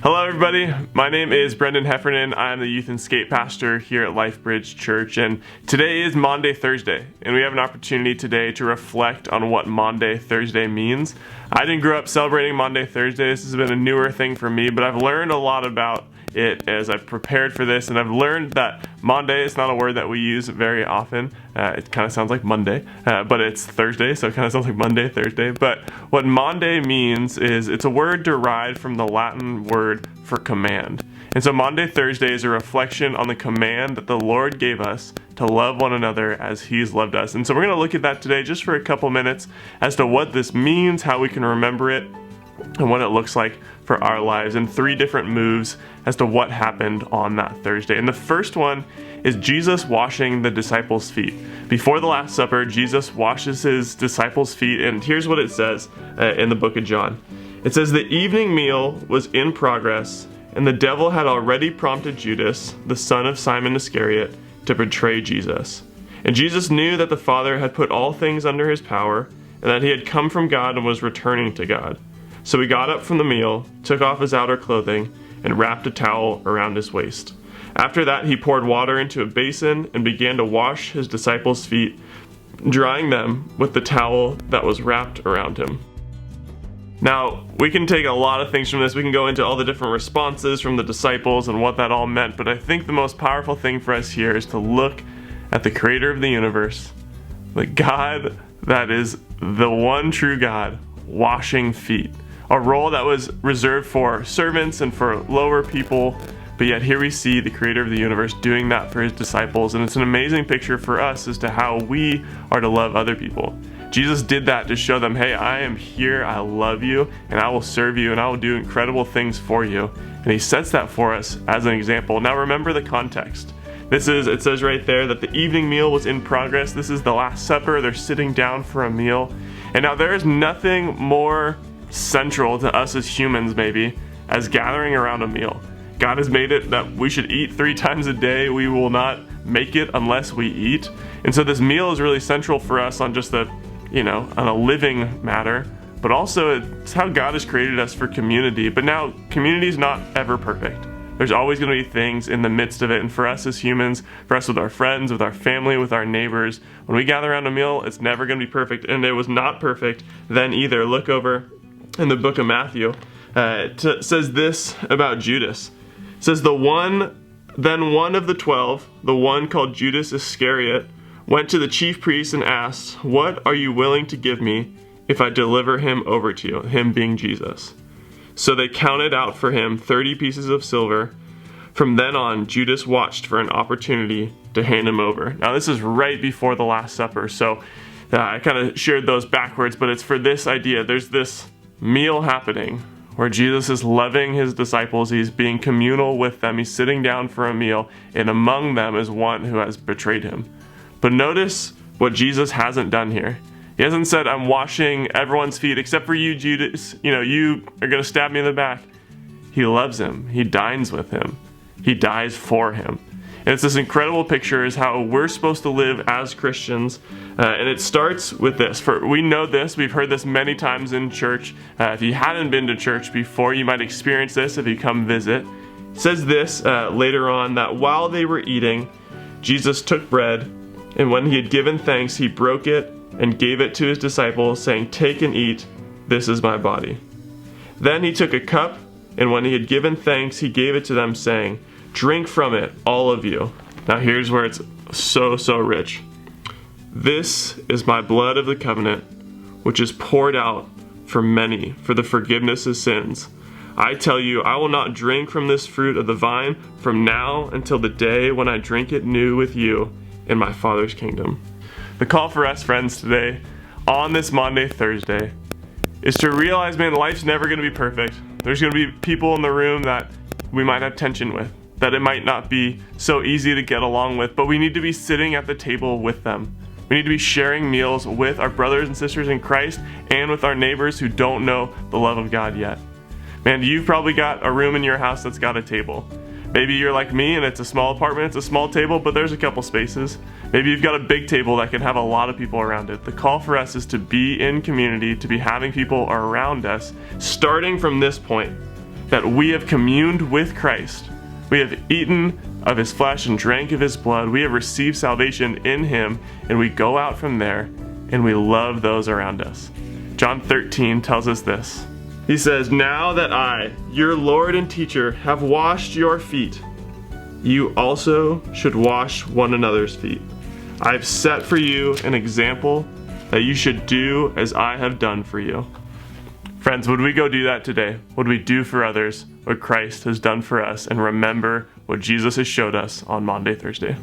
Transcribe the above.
Hello everybody, my name is Brendan Heffernan. I'm the youth and skate pastor here at LifeBridge Church, and today is Maundy Thursday, and we have an opportunity today to reflect on what Maundy Thursday means. I didn't grow up celebrating Maundy Thursday. This has been a newer thing for me, but I've learned a lot about it as I've prepared for this, and I've learned that Maundy is not a word that we use very often. It kind of sounds like Monday, but it's Thursday, so it kind of sounds like Maundy Thursday. But what Maundy means is it's a word derived from the Latin word for command. And so Maundy Thursday is a reflection on the command that the Lord gave us to love one another as He's loved us. And so we're going to look at that today just for a couple minutes as to what this means, how we can remember it, and what it looks like for our lives, and 3 different moves as to what happened on that Thursday. And the first one is Jesus washing the disciples' feet. Before the Last Supper, Jesus washes His disciples' feet, and here's what it says in the book of John. It says, "The evening meal was in progress, and the devil had already prompted Judas, the son of Simon Iscariot, to betray Jesus. And Jesus knew that the Father had put all things under His power, and that He had come from God and was returning to God. So He got up from the meal, took off His outer clothing, and wrapped a towel around His waist. After that, He poured water into a basin and began to wash His disciples' feet, drying them with the towel that was wrapped around Him." Now, we can take a lot of things from this. We can go into all the different responses from the disciples and what that all meant, but I think the most powerful thing for us here is to look at the Creator of the universe, the God that is the one true God, washing feet. A role that was reserved for servants and for lower people, but yet here we see the Creator of the universe doing that for His disciples, and it's an amazing picture for us as to how we are to love other people. Jesus did that to show them, hey, I am here, I love you, and I will serve you, and I will do incredible things for you. And He sets that for us as an example. Now remember the context. It says right there that the evening meal was in progress. This is the Last Supper. They're sitting down for a meal. And now there is nothing more central to us as humans, maybe, as gathering around a meal. God has made it that we should eat 3 times a day. We will not make it unless we eat. And so this meal is really central for us on just on a living matter, but also it's how God has created us for community. But now community is not ever perfect. There's always going to be things in the midst of it. And for us as humans, for us with our friends, with our family, with our neighbors, when we gather around a meal, it's never going to be perfect. And it was not perfect then either. Look over in the book of Matthew. It says this about Judas. It says, Then one of the 12, the one called Judas Iscariot, went to the chief priests and asked, 'What are you willing to give me if I deliver him over to you?'" Him being Jesus. So they counted out for him 30 pieces of silver. From then on, Judas watched for an opportunity to hand him over. Now this is right before the Last Supper, so I kind of shared those backwards, but it's for this idea. There's this meal happening where Jesus is loving His disciples. He's being communal with them. He's sitting down for a meal, and among them is one who has betrayed Him. But notice what Jesus hasn't done here. He hasn't said, "I'm washing everyone's feet except for you, Judas. You are going to stab me in the back." He loves him. He dines with him. He dies for him. And it's this incredible picture is how we're supposed to live as Christians. And it starts with this. We know this. We've heard this many times in church. If you hadn't been to church before, you might experience this if you come visit. It says this later on, that while they were eating, Jesus took bread, and when He had given thanks, He broke it and gave it to His disciples, saying, "Take and eat, this is my body." Then He took a cup, and when He had given thanks, He gave it to them, saying, "Drink from it, all of you." Now here's where it's so rich. "This is my blood of the covenant, which is poured out for many for the forgiveness of sins. I tell you, I will not drink from this fruit of the vine from now until the day when I drink it new with you in my Father's kingdom." The call for us, friends, today on this Maundy Thursday is to realize, man, life's never going to be perfect. There's going to be people in the room that we might have tension with, that it might not be so easy to get along with, but we need to be sitting at the table with them. We need to be sharing meals with our brothers and sisters in Christ and with our neighbors who don't know the love of God yet. Man, you've probably got a room in your house that's got a table. Maybe you're like me and it's a small apartment, it's a small table, but there's a couple spaces. Maybe you've got a big table that can have a lot of people around it. The call for us is to be in community, to be having people around us, starting from this point. that we have communed with Christ. We have eaten of his flesh and drank of his blood. We have received salvation in him, and we go out from there and we love those around us. John 13 tells us this. He says, "Now that I, your Lord and teacher, have washed your feet, you also should wash one another's feet. I have set for you an example that you should do as I have done for you." Friends, would we go do that today? Would we do for others what Christ has done for us and remember what Jesus has showed us on Maundy Thursday?